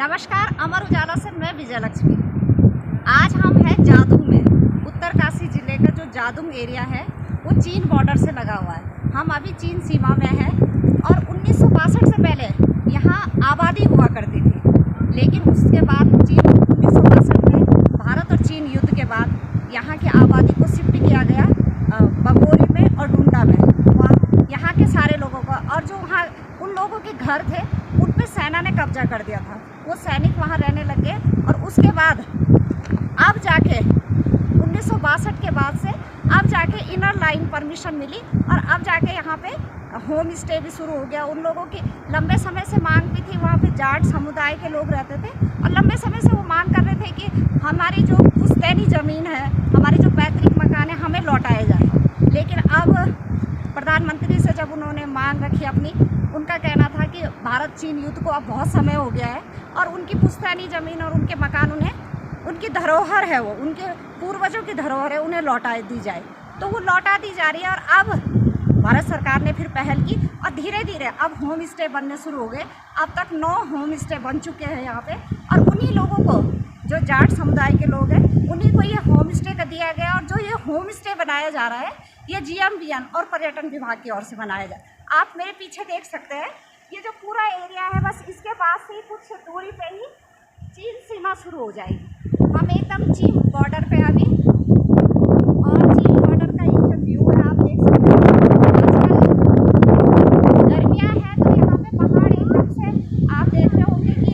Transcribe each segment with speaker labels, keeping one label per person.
Speaker 1: नमस्कार, अमर उजाला से मैं विजय लक्ष्मी। आज हम हैं जादूंग में। उत्तरकाशी जिले का जो जादूंग एरिया है वो चीन बॉर्डर से लगा हुआ है। हम अभी चीन सीमा में हैं और 1962 से पहले यहाँ आबादी हुआ करती थी, लेकिन उसके बाद चीन 1962 में भारत और चीन युद्ध के बाद यहाँ की आबादी को शिफ्ट किया गया बगोरी में और डुंडा में। वहाँ यहाँ के सारे लोगों को और जो वहाँ उन लोगों के घर थे उन पर सेना ने कब्जा कर दिया था। वो सैनिक वहाँ रहने लगे और उसके बाद अब जाके 1962 के बाद से अब जाके इनर लाइन परमिशन मिली और अब जाके यहाँ पे होम स्टे भी शुरू हो गया। उन लोगों की लंबे समय से मांग भी थी, वहाँ पे जाट समुदाय के लोग रहते थे और लंबे समय से वो मांग कर रहे थे कि हमारी जो पुश्तैनी ज़मीन है, हमारी जो पैतृक मकान है, हमें लौटाए जाए। लेकिन अब प्रधानमंत्री से जब उन्होंने मांग रखी अपनी, उनका कहना था कि भारत चीन युद्ध को अब बहुत समय हो गया है और उनकी पुश्तैनी ज़मीन और उनके मकान उनकी धरोहर है, वो उनके पूर्वजों की धरोहर है, उन्हें लौटा दी जाए। तो वो लौटा दी जा रही है और अब भारत सरकार ने फिर पहल की और धीरे धीरे अब होम स्टे बनने शुरू हो गए। अब तक 9 होम स्टे बन चुके हैं यहाँ पे और उन्हीं लोगों को, जो जाट समुदाय के लोग हैं, उन्हीं को ये होम स्टे का दिया गया। और जो ये होम स्टे बनाया जा रहा है ये GMBN और पर्यटन विभाग की ओर से बनाया जाए। आप मेरे पीछे देख सकते हैं, ये जो पूरा एरिया है, बस इसके पास से कुछ दूरी पे ही चीन सीमा शुरू हो जाएगी। हम एकदम चीन बॉर्डर पे अभी, और चीन बॉर्डर का ये जो व्यू है आप देख सकते हैं। आजकल गर्मियाँ हैं तो यहाँ पे पहाड़ एकदम से आप देख रहे होंगे कि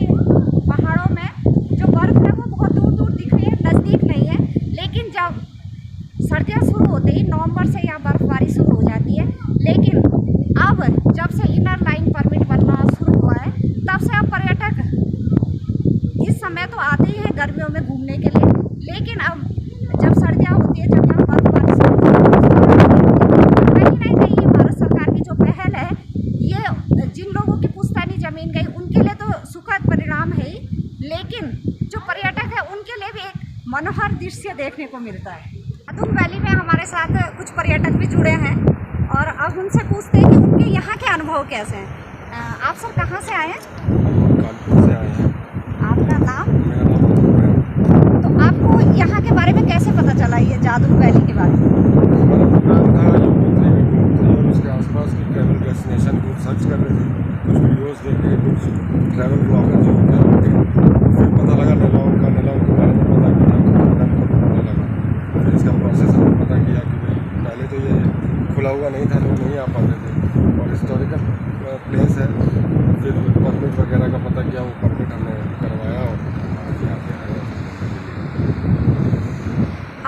Speaker 1: पहाड़ों में जो बर्फ़ है वो बहुत दूर दूर दिख रही है, नज़दीक नहीं है। लेकिन जब सर्दियाँ शुरू होते ही नवंबर से यहाँ बर्फबारी शुरू हो जाती है। लेकिन अब जब से इनर लाइन परमिट बनना शुरू हुआ है तब से अब पर्यटक इस समय तो आते ही हैं गर्मियों में घूमने के लिए, लेकिन अब जब सर्दियाँ होती है, जब यहाँ बर्फबारी शुरू होती है, कहीं ना कहीं ये भारत सरकार की जो पहल है, ये जिन लोगों की पुश्तैनी ज़मीन गई उनके लिए तो सुखद परिणाम है ही, लेकिन जो पर्यटक है उनके लिए भी एक मनोहर दृश्य देखने को मिलता है। जादूंग वैली में हमारे साथ कुछ पर्यटक भी जुड़े हैं और अब उनसे पूछते हैं कि उनके यहाँ के अनुभव कैसे हैं। आप सर कहाँ से आए हैं?
Speaker 2: कानपुर से आए हैं।
Speaker 1: आपका नाम?
Speaker 2: मेरा नाम
Speaker 1: तो आपको यहाँ के बारे में कैसे पता चला, ये जादूंग वैली के बारे में?
Speaker 2: हमारा प्रोग्राम था जो और उसके आसपास की ट्रैवल डेस्टिनेशन को सर्च कर रहे थे, कुछ वीडियोस देखे, कुछ ट्रैवल ब्लॉगर जो होते हैं, फिर पता लगा नलाउंग के बारे में पता किया, प्रोग्राम का पता लगा। फिर इसका प्रोसेस हमने पता किया कि भाई पहले तो ये खुला हुआ नहीं था, लोग नहीं आ पाते थे और हिस्टोरिकल प्लेस है। फिर परमिट वगैरह का पता किया, वो परमिट हमने करवाया और आज यहाँ पे आए।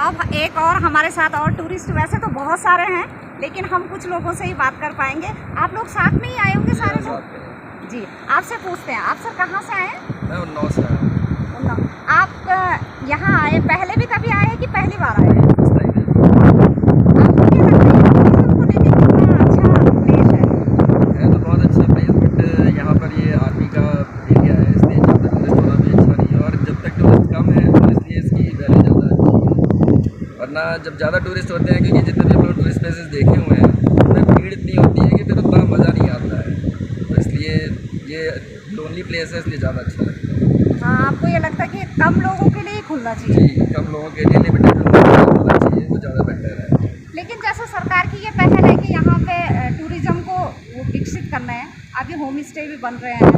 Speaker 1: अब एक और हमारे साथ और टूरिस्ट, वैसे तो बहुत सारे हैं लेकिन हम कुछ लोगों से ही बात कर पाएंगे। आप लोग साथ में ही आए होंगे सारे लोग? जी, आपसे पूछते हैं, आप सर कहाँ से आए हैं?
Speaker 2: मैं उन्नाव से आया हूँ।
Speaker 1: आप यहाँ आए, पहले भी कभी आए कि पहली बार आए?
Speaker 3: जब ज़्यादा टूरिस्ट होते हैं, क्योंकि जितने भी हम लोग टूरिस्ट प्लेसेस देखे हुए हैं उनमें भीड़ इतनी होती है कि फिर उतना मज़ा नहीं आता है। तो इसलिए ये लोनली प्लेस है, इसलिए ज़्यादा अच्छा लगता है।
Speaker 1: हाँ, आपको ये लगता है कि कम लोगों के लिए ही खुलना चाहिए?
Speaker 3: जी, कम लोगों के लिए लिमिटेड खुलना चाहिए, वो ज़्यादा बेटर है।
Speaker 1: लेकिन जैसे सरकार की ये पहल है कि यहाँ पे टूरिज़्म को विकसित करना है, अभी होम स्टे भी बन रहे हैं,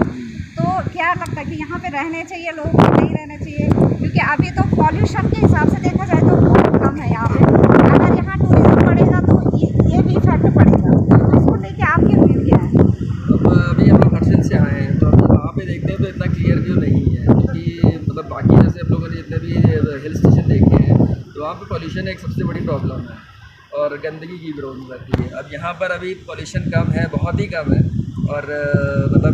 Speaker 1: तो क्या लगता है कि यहाँ पे रहने चाहिए लोग, नहीं रहने चाहिए? क्योंकि अभी तो पॉल्यूशन के हिसाब से देखा जाए तो बहुत कम है यहाँ पे। अगर यहाँ टूरिज्म बढ़ेगा तो ये भी इफेक्ट पड़ेगा। तो इसको लेके आपकी व्यू क्या है?
Speaker 3: अब अभी हम लोग हर्षिल से आए हैं तो अभी वहाँ पे देखते हैं तो इतना क्लियर व्यू नहीं है, क्योंकि मतलब बाकी जैसे हम लोगों ने जितने भी हिल स्टेशन देखे हैं तो वहाँ पे पॉल्यूशन एक सबसे बड़ी प्रॉब्लम है और गंदगी की प्रॉब्लम रहती है। अब यहाँ पर अभी पॉल्यूशन कम है, बहुत ही कम है, और मतलब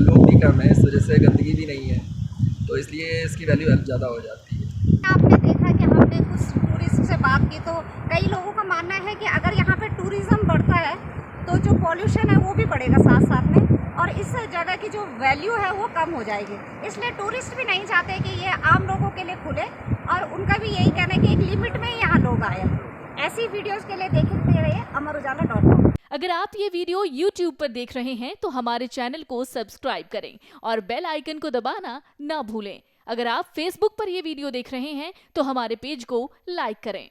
Speaker 3: लोग भी कम है, इस वजह से गंदगी भी नहीं है, तो इसलिए इसकी वैल्यू ज़्यादा हो जाती है।
Speaker 1: आपने देखा कि हमने कुछ टूरिस्ट से बात की तो कई लोगों का मानना है कि अगर यहाँ पे टूरिज़्म बढ़ता है तो जो पॉल्यूशन है वो भी बढ़ेगा साथ साथ में, और इस जगह की जो वैल्यू है वो कम हो जाएगी। इसलिए टूरिस्ट भी नहीं चाहते कि ये आम लोगों के लिए खुले, और उनका भी यही कहना है कि एक लिमिट में ही यहाँ लोग आए। ऐसी वीडियोज़ के लिए देखते रहिए अमर उजाला.com।
Speaker 4: अगर आप ये वीडियो YouTube पर देख रहे हैं तो हमारे चैनल को सब्सक्राइब करें और बेल आइकन को दबाना ना भूलें। अगर आप Facebook पर ये वीडियो देख रहे हैं तो हमारे पेज को लाइक करें।